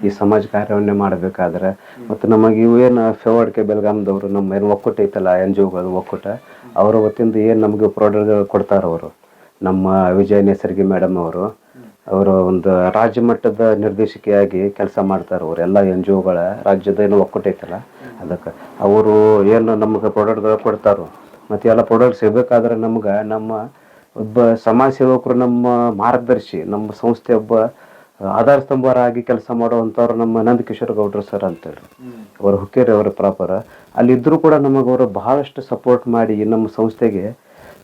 ಈ ಸಮಾಜ ಕಾರ್ಯವನ್ನೇ ಮಾಡಬೇಕಾದ್ರೆ ಮತ್ತು ನಮಗೆ ಇವು ಏನು ಫೆವರ್ಡ್ಕೆ ಬೆಲ್ಗಾಮ್ದವರು ನಮ್ಮ ಏನು ಒಕ್ಕೂಟ ಐತಲ್ಲ ಎನ್ ಜಿ ಒಗಳು ಒಕ್ಕೂಟ ಅವರ ವತಿಯಿಂದ ಏನು ನಮಗೆ ಪ್ರಾಡಕ್ಟ್ಗಳು ಕೊಡ್ತಾರೆ ಅವರು ನಮ್ಮ ವಿಜಯ ನೇಸರ್ಗಿ ಮೇಡಮ್ ಅವರು ಒಂದು ರಾಜ್ಯ ಮಟ್ಟದ ನಿರ್ದೇಶಕಿಯಾಗಿ ಕೆಲಸ ಮಾಡ್ತಾರೆ ಅವರು ಎಲ್ಲ ಎನ್ ಜಿ ಒಗಳ ರಾಜ್ಯದ ಏನು ಒಕ್ಕೂಟ ಐತಲ್ಲ ಅದಕ್ಕೆ ಅವರು ಏನು ನಮಗೆ ಪ್ರಾಡಕ್ಟ್ಗಳು ಕೊಡ್ತಾರೋ ಮತ್ತು ಎಲ್ಲ ಪ್ರಾಡಕ್ಟ್ಸ್ ಸಿಗಬೇಕಾದ್ರೆ ನಮ್ಗೆ ನಮ್ಮ ಒಬ್ಬ ಸಮಾಜ ಸೇವಕರು ನಮ್ಮ ಮಾರ್ಗದರ್ಶಿ ನಮ್ಮ ಸಂಸ್ಥೆ ಒಬ್ಬ ಆಧಾರ ಸ್ತಂಭರಾಗಿ ಕೆಲಸ ಮಾಡುವಂಥವ್ರು ನಮ್ಮ ನಂದಕಿಶೋರ್ ಗೌಡ್ರು ಸರ್ ಅಂತೇಳಿ ಅವರು ಹುಕ್ಕೇರಿ ಅವರ ಪ್ರಾಪರ್ ಅಲ್ಲಿದ್ದರೂ ಕೂಡ ನಮಗೆ ಅವರು ಬಹಳಷ್ಟು ಸಪೋರ್ಟ್ ಮಾಡಿ ನಮ್ಮ ಸಂಸ್ಥೆಗೆ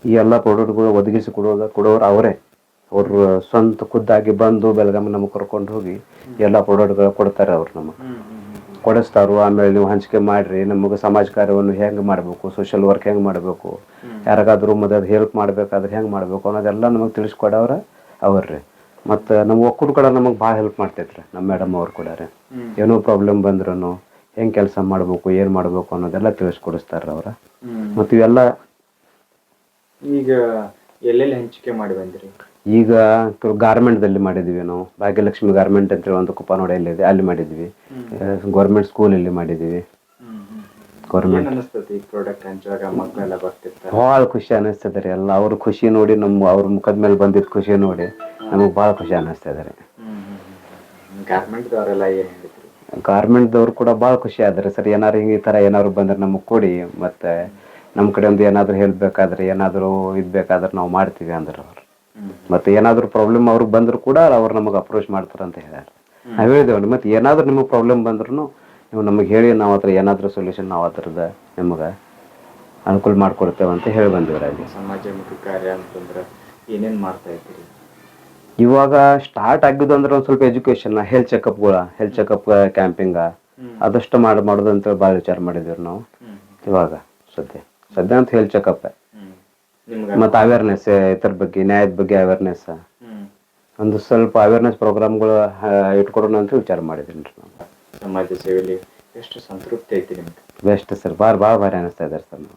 ಈ ಎಲ್ಲ ಪ್ರಾಡಕ್ಟ್ಗಳು ಒದಗಿಸಿ ಕೊಡೋರು ಅವರೇ ಅವರು ಸ್ವಂತ ಖುದ್ದಾಗಿ ಬಂದು ಬೆಳಗಾವಿ ನಮಗೆ ಕರ್ಕೊಂಡು ಹೋಗಿ ಎಲ್ಲ ಪ್ರಾಡಕ್ಟ್ಗಳು ಕೊಡ್ತಾರೆ ಅವ್ರು ನಮಗೆ ಕೊಡಿಸ್ತಾರೋ ಆಮೇಲೆ ನೀವು ಹಂಚಿಕೆ ಮಾಡಿರಿ ನಮಗೆ ಸಮಾಜ ಕಾರ್ಯವನ್ನು ಹೆಂಗೆ ಮಾಡಬೇಕು ಸೋಷಿಯಲ್ ವರ್ಕ್ ಹೆಂಗೆ ಮಾಡಬೇಕು ಯಾರಿಗಾದ್ರೂ ಮದದು ಹೆಲ್ಪ್ ಮಾಡಬೇಕಾದ್ರೆ ಹೆಂಗೆ ಮಾಡಬೇಕು ಅನ್ನೋದೆಲ್ಲ ನಮಗೆ ತಿಳಿಸ್ಕೊಡೋರು ಅವ್ರಿ ಮತ್ತು ನಮ್ಮ ಒಕ್ಕೂಟ ಕೂಡ ನಮಗೆ ಭಾಳ ಹೆಲ್ಪ್ ಮಾಡ್ತೈತ್ರಿ ನಮ್ಮ ಮೇಡಮ್ ಅವ್ರು ಕೂಡ ರೀ ಏನೋ ಪ್ರಾಬ್ಲಮ್ ಬಂದ್ರೂ ಹೆಂಗೆ ಕೆಲಸ ಮಾಡಬೇಕು ಏನು ಮಾಡಬೇಕು ಅನ್ನೋದೆಲ್ಲ ತಿಳಿಸ್ಕೊಡಿಸ್ತಾರೆ ಅವ್ರ ಮತ್ತು ಇವೆಲ್ಲ ಈಗ ಎಲ್ಲೆಲ್ಲಿ ಹಂಚಿಕೆ ಮಾಡಿ ಬಂದಿರಿ ಈಗ ಗಾರ್ಮೆಂಟ್ದಲ್ಲಿ ಮಾಡಿದ್ವಿ ನಾವು ಭಾಗ್ಯಲಕ್ಷ್ಮಿ ಗಾರ್ಮೆಂಟ್ ಅಂತ ಒಂದು ಕುಪ್ಪನೋಡೆಯಲ್ಲಿದೆ ಅಲ್ಲಿ ಮಾಡಿದ್ವಿ ಗೌರ್ಮೆಂಟ್ ಸ್ಕೂಲಲ್ಲಿ ಮಾಡಿದ್ವಿ ಗೌರ್ಮೆಂಟ್ ಭಾಳ ಖುಷಿ ಅನಿಸ್ತದೆ ರೀ ಎಲ್ಲ ಅವ್ರ ಖುಷಿ ನೋಡಿ ನಮ್ಮ ಅವ್ರ ಮುಖದ ಮೇಲೆ ಬಂದಿದ್ದ ಖುಷಿ ನೋಡಿ ನಮಗೆ ಭಾಳ ಖುಷಿ ಅನ್ನಿಸ್ತದೆ ರೀ ಗಾರ್ಮೆಂಟ್ದವ್ರು ಕೂಡ ಭಾಳ ಖುಷಿ ಆದ್ರೆ ಸರ್ ಏನಾರು ಹಿಂಗೆ ಈ ಥರ ಏನಾದ್ರು ಬಂದ್ರೆ ನಮಗೆ ಕೊಡಿ ಮತ್ತು ನಮ್ಮ ಕಡೆ ಒಂದು ಏನಾದರೂ ಹೇಳಬೇಕಾದ್ರೆ ಏನಾದರೂ ಇದು ಬೇಕಾದ್ರೆ ನಾವು ಮಾಡ್ತೀವಿ ಅಂದ್ರೆ ಅವ್ರು ಮತ್ತು ಏನಾದರೂ ಪ್ರಾಬ್ಲಮ್ ಅವ್ರಿಗೆ ಬಂದರೂ ಕೂಡ ಅವ್ರು ನಮಗೆ ಅಪ್ರೋಚ್ ಮಾಡ್ತಾರೆ ಅಂತ ಹೇಳ್ಯಾರ ನಾವು ಹೇಳಿದೇವೆ ಮತ್ತು ಏನಾದರೂ ನಿಮಗೆ ಪ್ರಾಬ್ಲಮ್ ಬಂದ್ರೂ ನೀವು ನಮಗೆ ಹೇಳಿ ನಾವು ಹತ್ರ ಏನಾದರೂ ಸೊಲ್ಯೂಷನ್ ನಾವು ಅದ್ರದ್ದು ನಿಮಗೆ ಅನುಕೂಲ ಮಾಡಿಕೊಡ್ತೇವೆ ಅಂತ ಹೇಳಿ ಬಂದಿವ್ರಿ ಅಲ್ಲಿ ಸಮಾಜಮುಖಿ ಕಾರ್ಯ ಅಂತಂದ್ರೆ ಏನೇನು ಮಾಡ್ತಾ ಇದ್ದೀರಿ ಇವಾಗ ಸ್ಟಾರ್ಟ್ ಆಗಿದ್ದು ಅಂದ್ರೆ ಒಂದು ಸ್ವಲ್ಪ ಎಜುಕೇಷನ್ ಹೆಲ್ತ್ ಚೆಕಪ್ ಕ್ಯಾಂಪಿಂಗ ಅದಷ್ಟು ಮಾಡೋದು ಅಂತೇಳಿ ಭಾಳ ವಿಚಾರ ಮಾಡಿದ್ದೀವಿ ನಾವು ಇವಾಗ ಸದ್ಯ ಅಂತ ಹೆಲ್ತ್ ಚೆಕಪ್ ಮತ್ತು ಅವೇರ್ನೆಸ್ ಇದ್ರ ಬಗ್ಗೆ ನ್ಯಾಯದ ಬಗ್ಗೆ ಅವೇರ್ನೆಸ್ ಒಂದು ಸ್ವಲ್ಪ ಅವೇರ್ನೆಸ್ ಪ್ರೋಗ್ರಾಮ್ಗಳು ಇಟ್ಕೊಡೋಣ ಅಂತ ವಿಚಾರ ಮಾಡಿದ್ದೀನಿ ರೀ ನಾವು ಸಮಾಜ ಸೇವೆಯಲ್ಲಿ ಎಷ್ಟು ಸಂತೃಪ್ತಿ ಐತಿ ನಿಮ್ಗೆ ಬೆಸ್ಟ್ ಸರ್ ಭಾಳ ಭಾರಿ ಅನಿಸ್ತಾ ಇದ್ದಾರೆ ಸರ್ ನಾವು